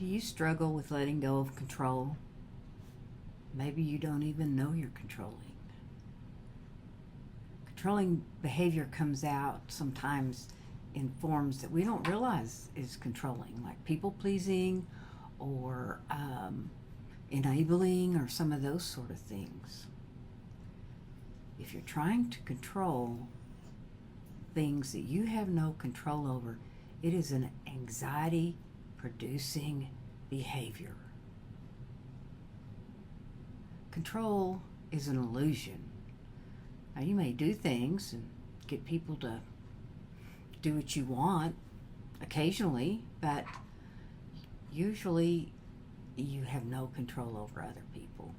Do you struggle with letting go of control? Maybe you don't even know you're controlling. Controlling behavior comes out sometimes in forms that we don't realize is controlling, like people pleasing or enabling or some of those sort of things. If you're trying to control things that you have no control over, it is an anxiety producing behavior. Control is an illusion. Now, you may do things and get people to do what you want occasionally, but usually you have no control over other people,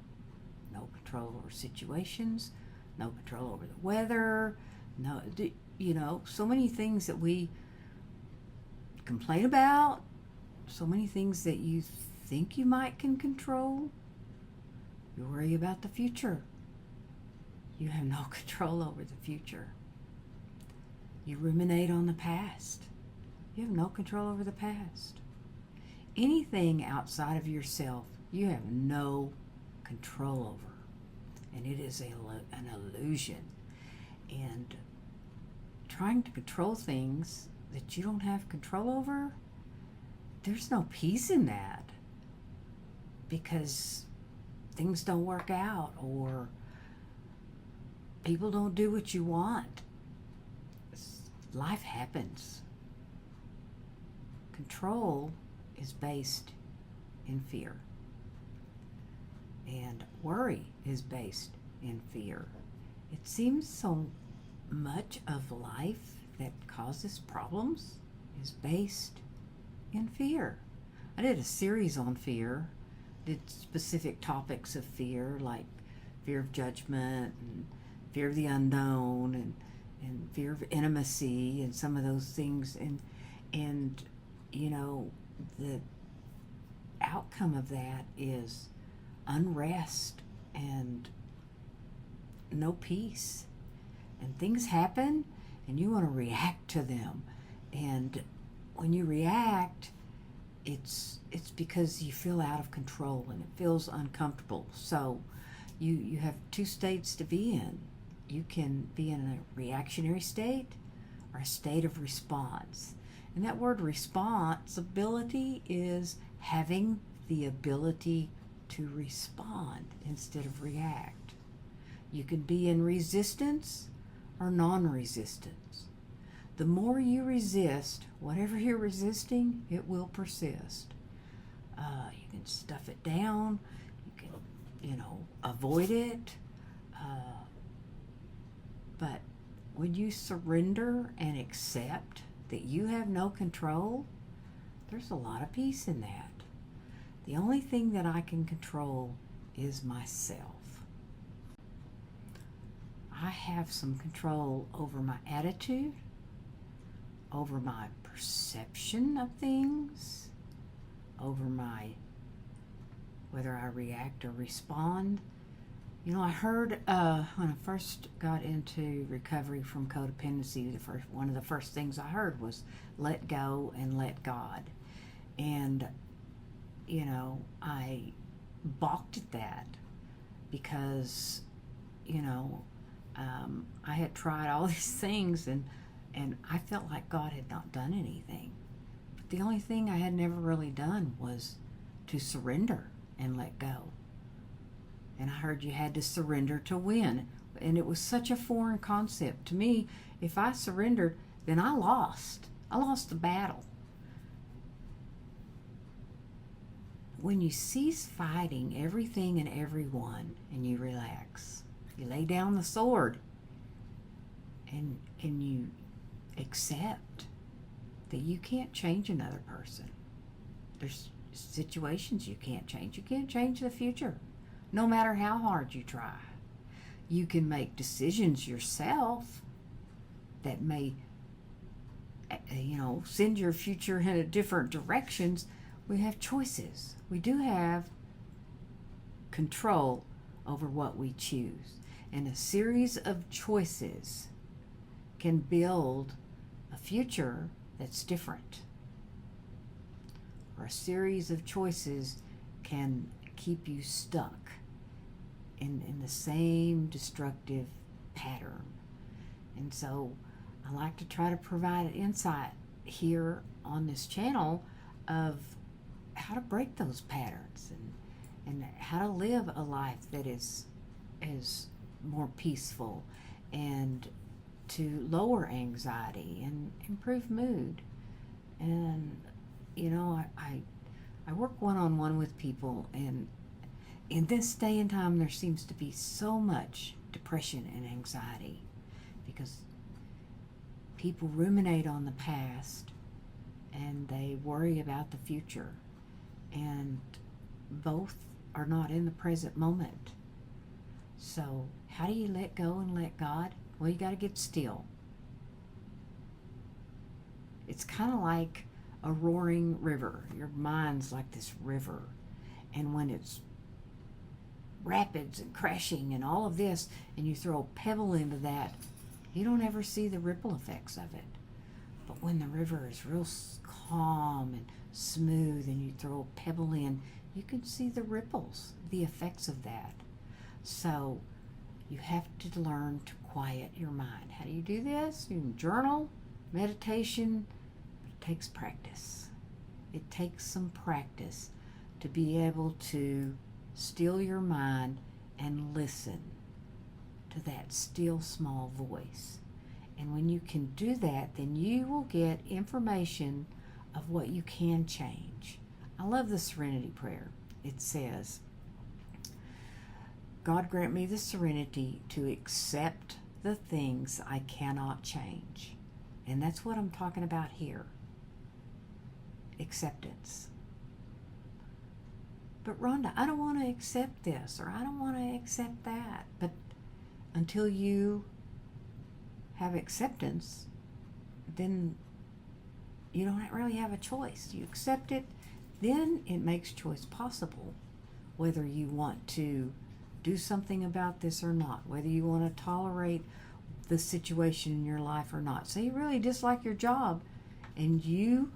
no control over situations, no control over the weather, so many things that we complain about, so many things that you think you might can control. You worry about the future. You have no control over the future. You ruminate on the past. You have no control over the past. Anything outside of yourself, you have no control over. And it is an illusion. And trying to control things that you don't have control over, there's no peace in that, because things don't work out or people don't do what you want. Life happens. Control is based in fear, and worry is based in fear. It seems so much of life that causes problems is based in fear. I did a series on fear, did specific topics of fear, like fear of judgment and fear of the unknown and fear of intimacy and some of those things, and the outcome of that is unrest and no peace, and things happen and you want to react to them, and when you react, it's because you feel out of control and it feels uncomfortable. So you have two states to be in. You can be in a reactionary state or a state of response. And that word responsibility is having the ability to respond instead of react. You can be in resistance or non-resistance. The more you resist, whatever you're resisting, it will persist. You can stuff it down. You can, avoid it. But when you surrender and accept that you have no control, there's a lot of peace in that. The only thing that I can control is myself. I have some control over my attitude, over my perception of things, over whether I react or respond. I heard when I first got into recovery from codependency, one of the first things I heard was let go and let God. And, I balked at that because, I had tried all these things and I felt like God had not done anything. But the only thing I had never really done was to surrender and let go. And I heard you had to surrender to win. And it was such a foreign concept to me. If I surrendered, then I lost. I lost the battle. When you cease fighting everything and everyone and you relax, you lay down the sword and you accept that you can't change another person. There's situations you can't change. You can't change the future, no matter how hard you try. You can make decisions yourself that may, send your future in a different directions. We have choices. We do have control over what we choose. And a series of choices can build a future that's different, or a series of choices can keep you stuck in the same destructive pattern. And so I like to try to provide an insight here on this channel of how to break those patterns and how to live a life that is more peaceful, and to lower anxiety and improve mood. And you know, I work one-on-one with people, and in this day and time there seems to be so much depression and anxiety because people ruminate on the past and they worry about the future, and both are not in the present moment. So how do you let go and let God? Well, you got to get still. It's kind of like a roaring river. Your mind's like this river, and when it's rapids and crashing and all of this, and you throw a pebble into that, you don't ever see the ripple effects of it. But when the river is real calm and smooth and you throw a pebble in, you can see the ripples, the effects of that. So you have to learn to quiet your mind. How do you do this? You can journal, meditation. It takes practice. It takes some practice to be able to still your mind and listen to that still small voice. And when you can do that, then you will get information of what you can change. I love the serenity prayer. It says, God grant me the serenity to accept the things I cannot change. And that's what I'm talking about here. Acceptance. But Rhonda, I don't want to accept this, or I don't want to accept that. But until you have acceptance, then you don't really have a choice. You accept it, then it makes choice possible, whether you want to do something about this or not, whether you want to tolerate the situation in your life or not. So you really dislike your job and you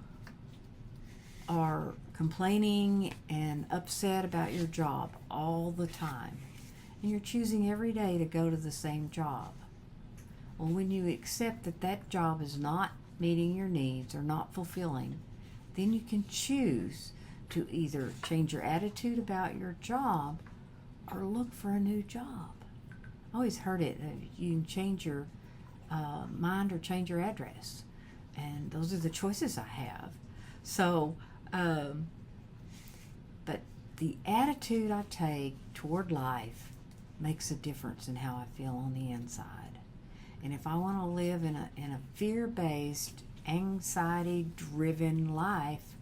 are complaining and upset about your job all the time, and you're choosing every day to go to the same job. Well, when you accept that that job is not meeting your needs or not fulfilling, then you can choose to either change your attitude about your job or look for a new job. I always heard it, you can change your mind or change your address. And those are the choices I have. So, but the attitude I take toward life makes a difference in how I feel on the inside. And if I want to live in a fear-based, anxiety-driven life,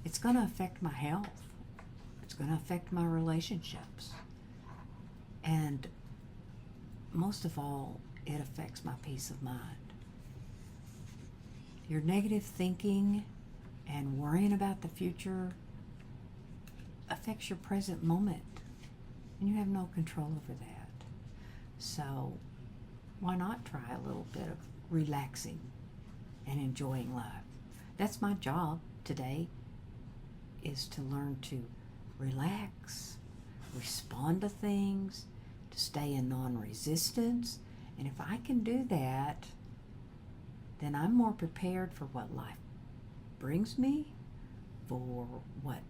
it's going to affect my health. It's going to affect my relationships. And most of all, it affects my peace of mind. Your negative thinking and worrying about the future affects your present moment, and you have no control over that. So why not try a little bit of relaxing and enjoying life? That's my job today, is to learn to relax, respond to things, to stay in non-resistance. And if I can do that, then I'm more prepared for what life brings me, for what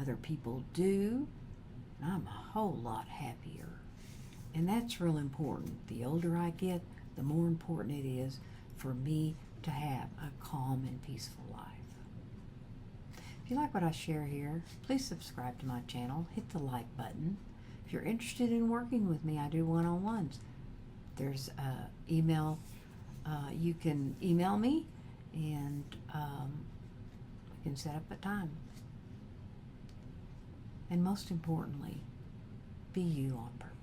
other people do, and I'm a whole lot happier. And that's real important. The older I get, the more important it is for me to have a calm and peaceful life. If you like what I share here, please subscribe to my channel, hit the like button. If you're interested in working with me, I do one-on-ones. There's email. You can email me, and we can set up a time. And most importantly, be you on purpose.